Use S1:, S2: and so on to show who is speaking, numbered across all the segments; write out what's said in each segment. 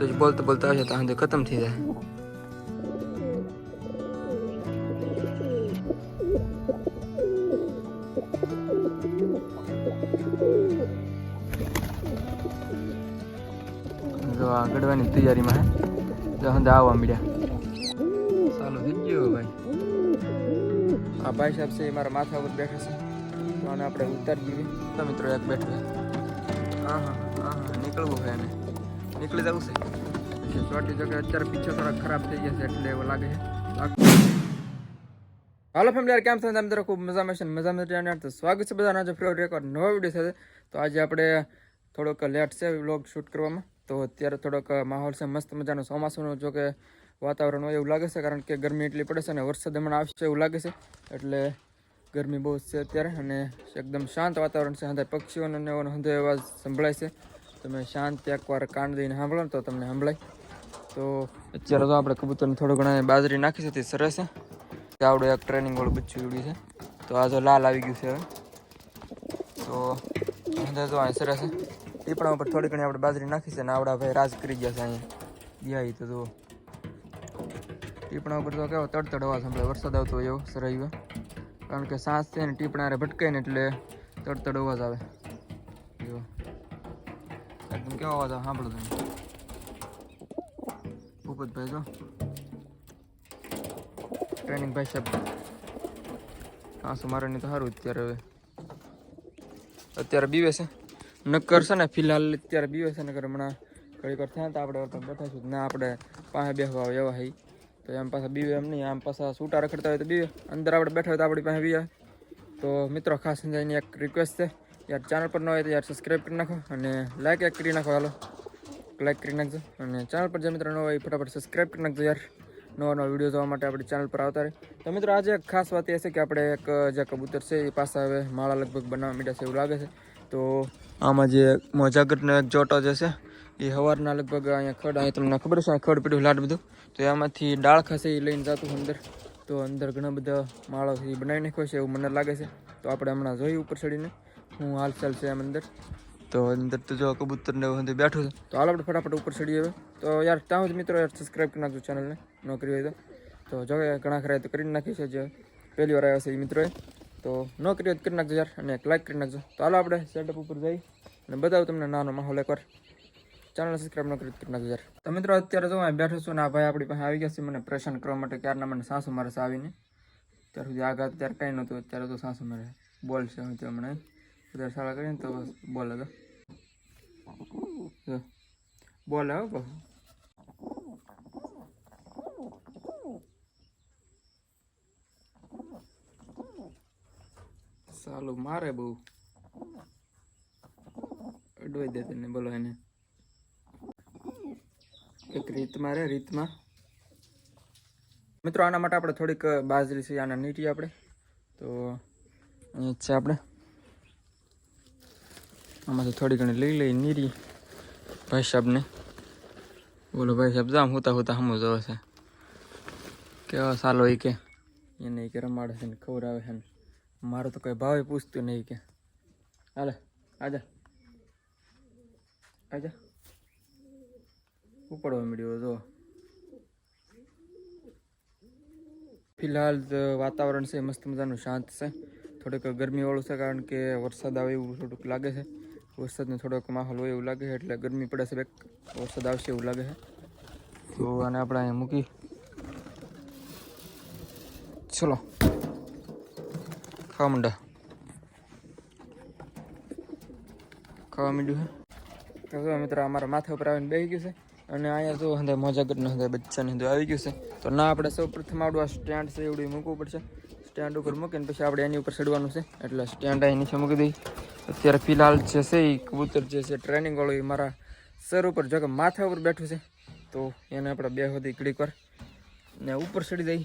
S1: तो बोलते बोलते आ जाता है खत्म थी जाए। जो आ गड़वानी तैयारी में है जो हम आवा मीडिया चालू थी गयो भाई। आ भाई साहब से मारा माथा पर बैठा से तो आने આપણે ઉતાર દીધી તો મિત્રો એક બેઠો છે। હા હા હા હા નીકળવું છે એને નીકળી જવું છે ચોટી જગ્યાએ અત્યારે પીછો થોડા ખરાબ થઈ ગયા છે એટલે એવું લાગે છે। હાલો ફેમિલી યાર કેમ છો તમે મિત્રો ખૂબ મજામાં છે મજામાં તો સ્વાગત છે બધાના આજે ફ્રી રેકોર્ડ નવો વિડીયો સાથે। તો આજે આપણે થોડોક લેટ છે વ્લોગ શૂટ કરવામાં તો અત્યારે થોડોક માહોલ છે મસ્ત મજાનો ચોમાસાનો જો કે વાતાવરણ હોય એવું લાગે છે કારણ કે ગરમી એટલી પડે છે અને વરસાદ હમણાં આવશે એવું લાગે છે એટલે ગરમી બહુ છે અત્યારે અને એકદમ શાંત વાતાવરણ છે અંદર પક્ષીઓનો ને એવો હંધો અવાજ સંભળાય છે તમે શાંત એકવાર કાન દઈને સાંભળો ને તો તમને સંભળાય। તો અત્યારે તો આપણે કબૂતરને થોડું ઘણા બાજરી નાખી છે તે સરસ છે આવડું એક ટ્રેનિંગ વાળું બચ્ચું ઉડ્યું છે તો આ જો લાલ આવી ગયું છે હવે તો અંદર તો અહીં સરસ છે ટીપણા ઉપર થોડી ઘણી આપણે બાજરી નાખી છે ને આવડા ભાઈ રાજ કરી ગયા છે અહીંયા ગયા તો જુઓ ટીપણા ઉપર તો કેવો તડતડ અવાજ સંભળાય વરસાદ આવતો હોય એવો સરાયો કારણ કે સાંસ છે ને ટીપણા ભટકાય ને એટલે તડતડ અવાજ આવે જો એકદમ કેવો અવાજ આવે સાંભળો તમે ભૂપતભાઈ જો ટ્રેનિંગ ભાઈ સાહેબ આંસુ મારવાની તો સારું અત્યારે બીવે છે નક્કર છે ને ફિલહાલ અત્યારે બીવે છે નકર હમણાં ઘડીક વાર થયા તો આપણે બેઠાશું ના આપણે પાસે બેસવા આવે એવા હાઈ તો એમ પાછા બીવે એમ નહીં આમ પાછા છૂટા રખડતા હોય તો બીવે અંદર આપણે બેઠા હોય તો આપણી પાસે બીવે। તો મિત્રો ખાસ સમજાયની એક રિક્વેસ્ટ છે યાર ચેનલ પર ન હોય તો યાર સબસ્ક્રાઈબ કરી નાખો અને લાઈક એક કરી નાખો હાલો લાઈક કરી નાખજો અને ચેનલ પર જે મિત્રો ન હોય ફટાફટ સબસ્ક્રાઈબ કરી નાખજો યાર નવા નવા વિડીયો જોવા માટે આપણી ચેનલ પર આવતા રહે। તો મિત્રો આજે એક ખાસ વાત એ છે કે આપણે એક જે કબૂતર છે એ પાસે હવે માળા લગભગ બનાવવા માંડ્યા છે એવું લાગે છે। તો આમાં જે મોજાગરનો એક જોટો જે છે એ સવારના લગભગ અહીંયા ખડ અહીંયા તમને ખબર છે ખડ પીડ્યું લાટ બધું તો એમાંથી ડાળ ખાસે એ લઈને જતું અંદર તો અંદર ઘણા બધા માળો એ બનાવી નાખ્યો છે એવું મને લાગે છે। તો આપણે હમણાં જોઈએ ઉપર ચડીને હું હાલચાલ છે એમ અંદર તો અંદર તો જો કબૂતર ને એવું બેઠું છે તો હાલ આપણે ફટાફટ ઉપર ચડીએ હવે તો યાર ત્યાં જ મિત્રો યાર સબસ્ક્રાઈબ કરી નાખજો ચેનલને ન કરી હોય તો જો ઘણા ખરા તો કરી નાખી છે જે પહેલી વાર આવ્યા છે એ મિત્રોએ તો ન કરી હોય તો કરી નાખજો યાર અને એક લાઈક કરી નાખજો। તો હાલો આપણે સેટઅપ ઉપર જઈ અને બતાવું તમને નાનો માહોલ એકવાર ચેનલ સબસ્ક્રાઈબ ન કરી નાખજો યાર। તો મિત્રો અત્યારે જો હું બેઠો છું ને આ ભાઈ આપણી પાસે આવી ગયા છે મને પરેશાન કરવા માટે ક્યારના મને સાસુ મારે છે આવીને ત્યાર સુધી આઘાત ત્યારે કંઈ નહોતું અત્યારે તો સાસુ મારે બોલ છે હું ત્યાં હમણાં અત્યારે શાળા કરીને તો બસ બોલ હતો બોલ હો બહુ સાલું મારે બહુ અડવાઈ દે તને બોલો એને એક રીતમાં રે રીતમાં મિત્રો આના માટે આપણે થોડીક બાજરી છે આના નીટી આપણે તો અહીં છે આપણે આમાંથી થોડી ઘણી લઈ લઈ નીરી ભાઈ સાહેબને બોલો ભાઈ સાહેબ જામ હોતા હોતા હમું જવે છે કેવા સાલો એ કે એને કે રમાડે છે ને ખબર આવે છે ને મારો તો કઈ ભાવે પૂછતું નહીં કે હાલે આજા આજા ઉપડવા મળ્યો જો ફિલહાલ વાતાવરણ છે મસ્ત મજાનું શાંત છે થોડીક ગરમીવાળું છે કારણ કે વરસાદ આવે એવું થોડુંક લાગે છે વરસાદનો થોડોક માહોલ હોય એવું લાગે છે એટલે ગરમી પડે છે વરસાદ આવશે એવું લાગે છે તો આને આપણે અહીંયા મૂકી ચલો ખાવા માંડ્યું છે તો મિત્ર અમારા માથા ઉપર આવીને બેસી ગયું છે અને અહીંયા જો હંધે મોજાગરનો હંધે બચ્ચાને હંધે આવી ગયું છે તો ના આપણે સૌ પ્રથમ આવડું આ સ્ટેન્ડ છે એવડું મૂકવું પડશે સ્ટેન્ડ ઉપર મૂકીને પછી આપણે એની ઉપર ચડવાનું છે એટલે સ્ટેન્ડ અહીં નીચે મૂકી દઈ અત્યારે ફિલહાલ જે છે એ કબૂતર જે છે ટ્રેનિંગ વાળું એ મારા સર ઉપર જો કે માથા ઉપર બેઠું છે તો એને આપણે બે સુધી ઘડીક વાર ને ઉપર ચડી જઈ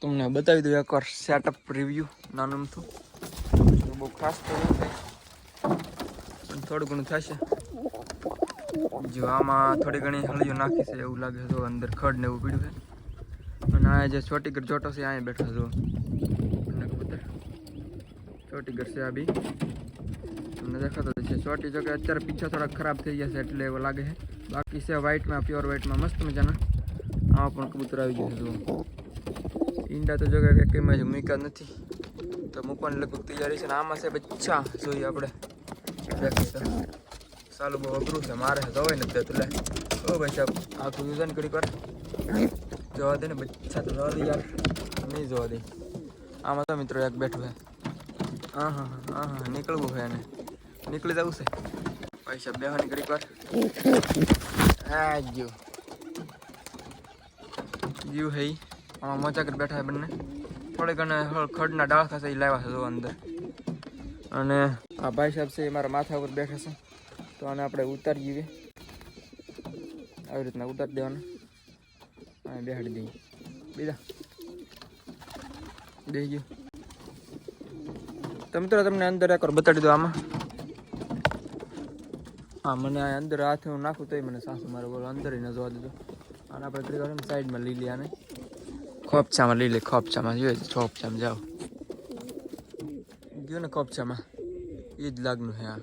S1: તમને બતાવી દઉં એકવાર સેટઅપ રિવ્યૂ નાનું હતું બહુ ખાસ તો નથી પણ થોડું ઘણું થશે જો આમાં થોડી ઘણી હળીઓ નાખી છે એવું લાગે છે અંદર ખડ ને એવું પીડ્યું છે અને આ જે ચોટીગર જોટો છે અહીંયા બેઠા જો કબૂતર ચોટીગર છે આ બી તો તમને દેખાતો છે ચોટી જો કે અત્યારે પીછા થોડા ખરાબ થઈ ગયા છે એટલે એવું લાગે છે. બાકી છે વ્હાઇટમાં, પ્યોર વ્હાઇટમાં મસ્ત મજાના. આમાં પણ કબૂતર આવી ગયું છે જુઓ. ઈંડા તો જો કે એકમાં જ મૂક્યા નથી, તો મૂકવાની લગભગ તૈયારી છે. ને આમાં છે બચ્ચા, જોઈએ આપણે દેખાય તો. સાલું બહુ અઘરું છે, મારે તો હોય નથી દેતું. લે ઓ ભાઈ સાહેબ, આખું યુઝન કરી કર જોવા દે ને બચ્ચા તો જોવા દે યાર, નહીં જોવા દે. આમાં તો મિત્રો એક બેઠું છે. હા હા હા હા, નીકળવું છે એને, નીકળી જવું છે પૈસા બેવાની ઘડીક વાર. હા જીવ જીવ હે. આમાં મોજા કરી બેઠા છે બંને. થોડી ઘણા ખડના ડાળખા છે એ લાવ્યા છે જો અંદર. અને આ ભાઈ સાહેબ છે એ મારા માથા ઉપર બેઠા છે, તો આને આપણે ઉતારી જઈએ. આવી રીતના ઉતારી દેવાના અને બેહાડી દઈએ. બીજા દઈ ગયું તો મિત્રો તમને અંદર એકવાર બતાડી દો. આમાં હા, મને આ અંદર હાથ હું નાખું તોય મને સાસુ મારે બોલો અંદર ન જોવા દીધો. અને આપણે કરી સાઈડમાં લઈ લઈએ આને, ખોપચામાં લઈ લે. ખોપચામાં જોઈએ છે, ખોપચામાં જાઓ ગયો ને ખોપચામાં, એ જ લાગનું છે આ.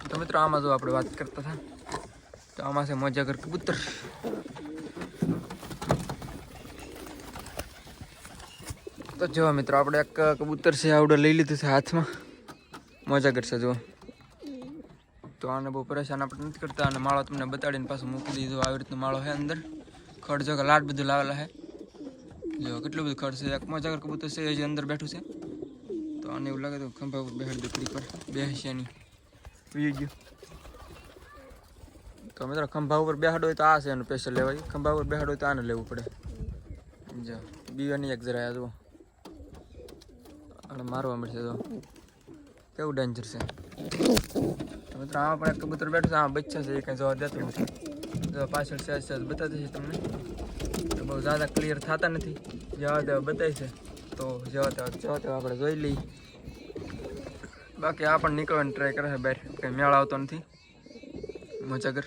S1: તો મિત્રો આમાં જો આપણે વાત કરતા હતા, તો આમાં છે મોજાગર કબૂતર. તો જો મિત્રો આપણે એક કબૂતર છે આવડે લઈ લીધું છે હાથમાં, મોજાગર છે જો. તો આને બહુ પરેશાન આપણે નથી કરતા. અને માળો તમને બતાડીને પાછું મૂકી દીધો. આવી રીતનો માળો છે અંદર. ખડ જો કે લાટ બધું લાવેલા છે, જો કેટલું બધું ખડ છે. એક મોજાગર કબૂતર છે એ જે અંદર બેઠું છે. તો આને એવું લાગે તો ખંભા ઉપર બેહાડી દીકરી પર બેસ્યાની વી ગયું. તો મિત્રો ખંભા ઉપર બેહાડો હોય તો આ છે એનું સ્પેશિયલ લેવાય. ખંભા ઉપર બેહાડો હોય તો આને લેવું પડે. જો બીવાની એક જરા જુઓ, અને મારવા મળશે તો કેવું ડેન્જર છે. મિત્રો આમાં પણ એક કબૂતર બેઠું છે, આમાં બચ્ચા છે એ કંઈ જોવા દેતું નથી. જો પાછળ સહેજ બતાવી દઈશ તમને, તો બહુ ઝ્યાદા ક્લિયર થતા નથી. જેવા તેવા બતાવી છે તો જેવા તેવા આપણે જોઈ લઈએ. બાકી આ પણ નીકળવાની ટ્રાય કરે છે બહાર, કંઈ મેળ આવતો નથી મોજાગર.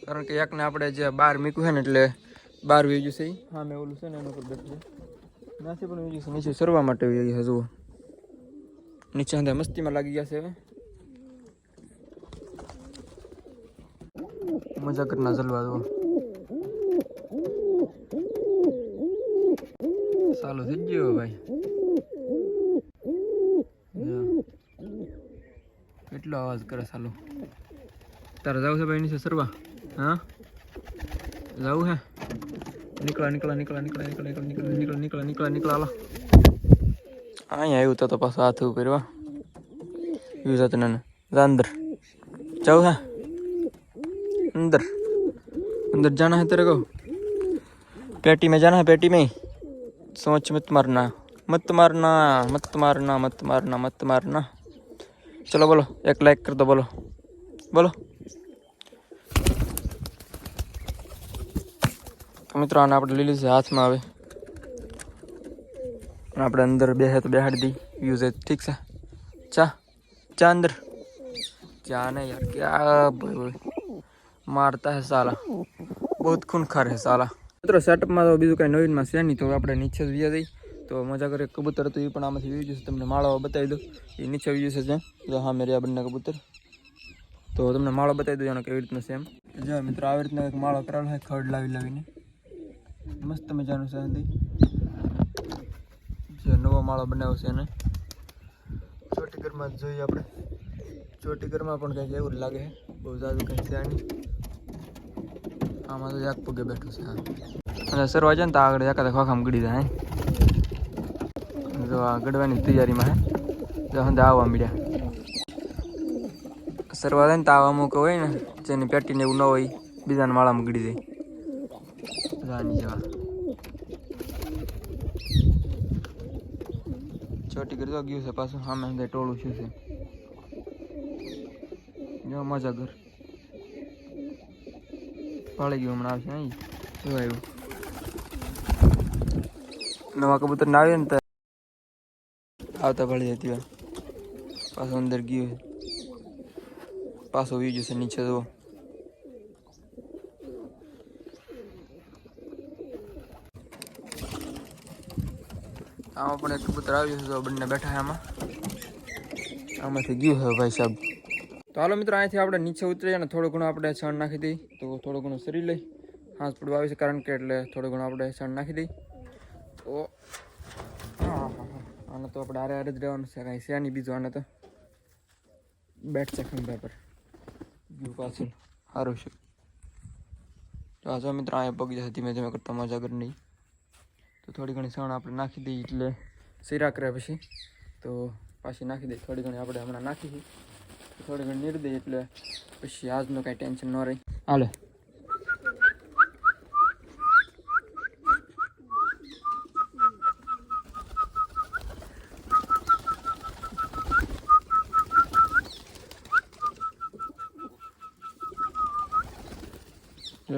S1: કારણ કે એકને આપણે જે બહાર મૂક્યું છે ને એટલે બહાર વીજ્યું છે. હા મેં ઓલું છે ને એના ઉપર બેઠું છે, નાથી પણ વીજ્યું છે. નીચે સરવા માટે વીજ્યું છે જુઓ. નીચે અંદર મસ્તીમાં લાગી ગયા છે હવે મોજાગરના જલવા જુઓ. ચાલુ થઈ ગયો ભાઈ, કેટલો અવાજ કરે ચાલુ. તારે જવું છે ભાઈ નીચે સરવા? હા જવું હે? નીકળા નીકળા નીકળા નીકળા નીકળા નીકળા નીકળા નીકળા નીકળા નીકળા હાલો. અહીંયા આવ્યું તો પાછું હાથ એવું કર્યો યુ જતું ને અંદર જવું હે? अंदर अंदर जाना है तेरे को? पेटी में जाना है? पेटी में सोच मत मारना, मत मारना, मत मारना, मत मारना, मत मारना. चलो बोलो, एक लाइक कर दो. बोलो बोलो. તો મિત્રો આને આપણે લીલી છે હાથમાં. આવે આપણે અંદર બેસે તો બેહાડી દી યુઝ. ઠીક છે. ચા ચા અંદર ચા नहीं यार, क्या मारता है साला, बहुत खूनखार है साला. મિત્રો સેટઅપમાં તો બીજું કાંઈ નવીનમાં છે નહીં, તો આપણે નીચે જ વ્યા જઈએ. તો મોજાગર એક કબૂતર હતું એ પણ આમાંથી વી જશે. તમને માળો બતાવી દઉં, એ નીચે વી જશે જ્યાં જો હા મેરી આ બંને કબૂતર. તો તમને માળો બતાવી દઉં એનો કેવી રીતનો છે એમ. જો મિત્રો આવી રીતનો એક માળો કરેલો છે ખડ લાવીને, મસ્ત મજાનું છે. અંદર જે નવો માળો બનાવ્યો છે એને ચોટીગરમાં જ જોઈએ આપણે. ચોટીગરમાં પણ કંઈક એવું જ લાગે છે, બહુ જાજુ કંઈક છે નહીં. આમાં તો એક પગે બેઠું છે. અને સરવા જાય ને તો આગળ એકાદ ખોખામાં ગળી જાય. જો આ ગળવાની તૈયારીમાં હે. જો હંદે આવવા મળ્યા. સરવા જાય ને તો આવા અમુક હોય ને જેની પેટીને એવું ન હોય, બીજાના માળામાં ગળી જાય. રાની જેવા ચોટીગર તો ગયું છે પાછું. સામે અંદર ટોળું શું છે જો મોજાગર પાળી ગયું હમણાં આવશે. અહીં શું આવ્યું નવા કબૂતર ના આવ્યું ને તો આવતા પાળી હતી. પાછું અંદર ગયું, પાછું વી જશે નીચે. જુઓ આમાં પણ એક કબૂતર આવ્યું છે. તો બંને બેઠા છે આમાં. આમાંથી ગયું હવે ભાઈ સાહેબ. તો હાલો મિત્રો, અહીંથી આપણે નીચે ઉતરીએ અને થોડું ઘણું આપણે છણ નાખી દઈએ. તો થોડું ઘણું શરીર લઈ હાંસ પડવા આવે છે, કારણ કે એટલે થોડું ઘણું આપણે છણ નાખી દઈએ. તો હા આને તો આપણે આરે જ રહેવાનું છે, કાંઈ છે નહીં બીજું. આને તો બેટ છે ખંભા પર ગયું પાછળ સારું છે. તો આ જો મિત્રો અહીંયા પગ જશે ધીમે ધીમે કરતા મજા કરી નહીં. તો થોડી ઘણી છણ આપણે નાખી દઈએ એટલે શીરા કરે પછી તો પાછી નાખી દઈએ. થોડી ઘણી આપણે હમણાં નાખી થોડી ઘણી નીર દઈએ એટલે પછી આજનું કાંઈ ટેન્શન ન રહે. હાલે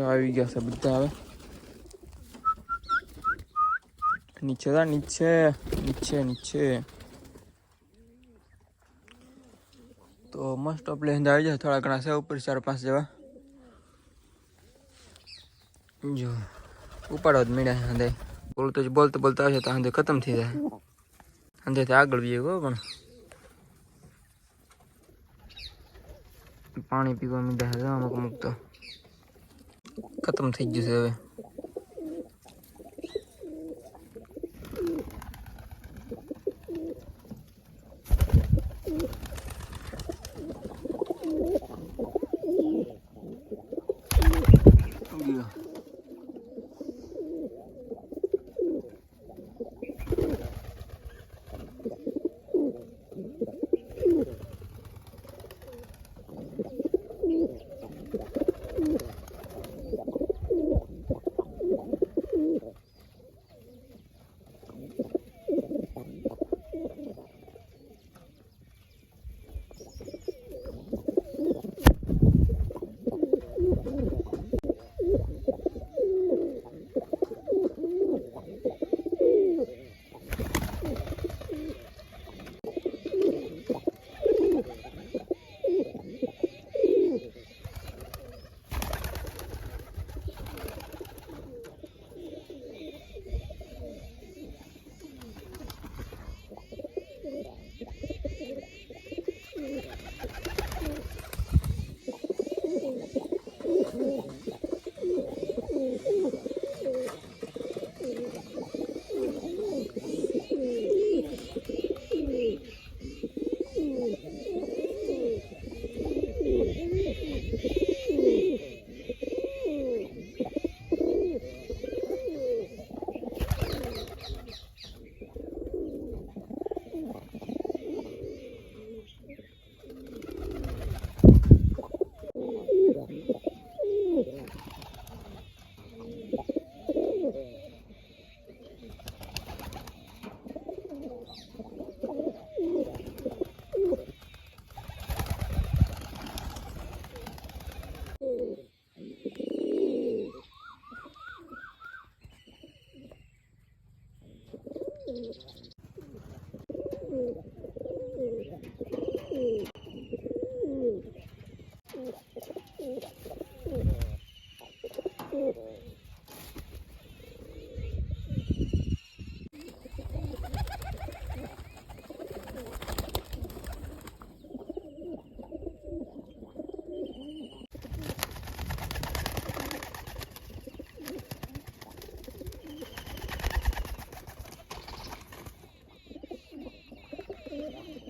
S1: આવી ગયા છે બધા. હવે નીચે જા, નીચે નીચે નીચે. તો મસ્ટ ઓફ લેન્ડ આવી જાય. થોડા ઘણા છે ઉપર 4-5 જેવા. જો ઉપાડો જ મીડા હંધે બોલતો આવશે તો હંધે ખતમ થઈ જાય. હંધેથી આગળ બી ગયો પણ પાણી પીવા મીડા છે અમુક તો ખતમ થઈ ગયું છે હવે.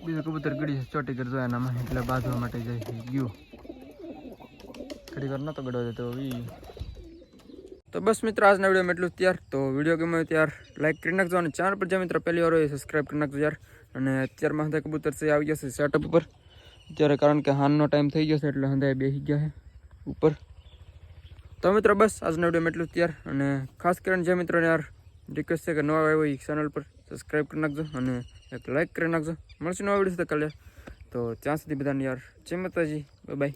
S1: બીજું કબૂતર ગળી ચોટી કર જોયા એનામાં એટલે બાંધવા માટે જાય છે ગયું. ઘડી વાર નતો ગળો તો તો બસ મિત્રો આજના વિડીયોમાં એટલું ત્યાર. તો વિડીયો ગમે ત્યાર લાઈક કરી નાખજો અને ચેનલ પર જે મિત્રો પહેલી વાર હોય સબસ્ક્રાઈબ કરી નાખજો યાર. અને અત્યારમાં હંધાય કબૂતર છે આવી જશે સેટઅપ ઉપર અત્યારે, કારણ કે હાનનો ટાઈમ થઈ ગયો છે એટલે હંધાય બેસી ગયા છે ઉપર. તો મિત્રો બસ આજના વિડીયોમાં એટલું ત્યાર. અને ખાસ કરીને જે મિત્રોને યાર રિક્વેસ્ટ છે કે નવા આવ્યો હોય ચેનલ પર સબસ્ક્રાઈબ કરી નાખજો અને એક લાઈક કરી નાખજો. મળશે નવા વિડીયો કાલે. તો ત્યાં સુધી બધાને યાર જય માતાજી, બાય બાય.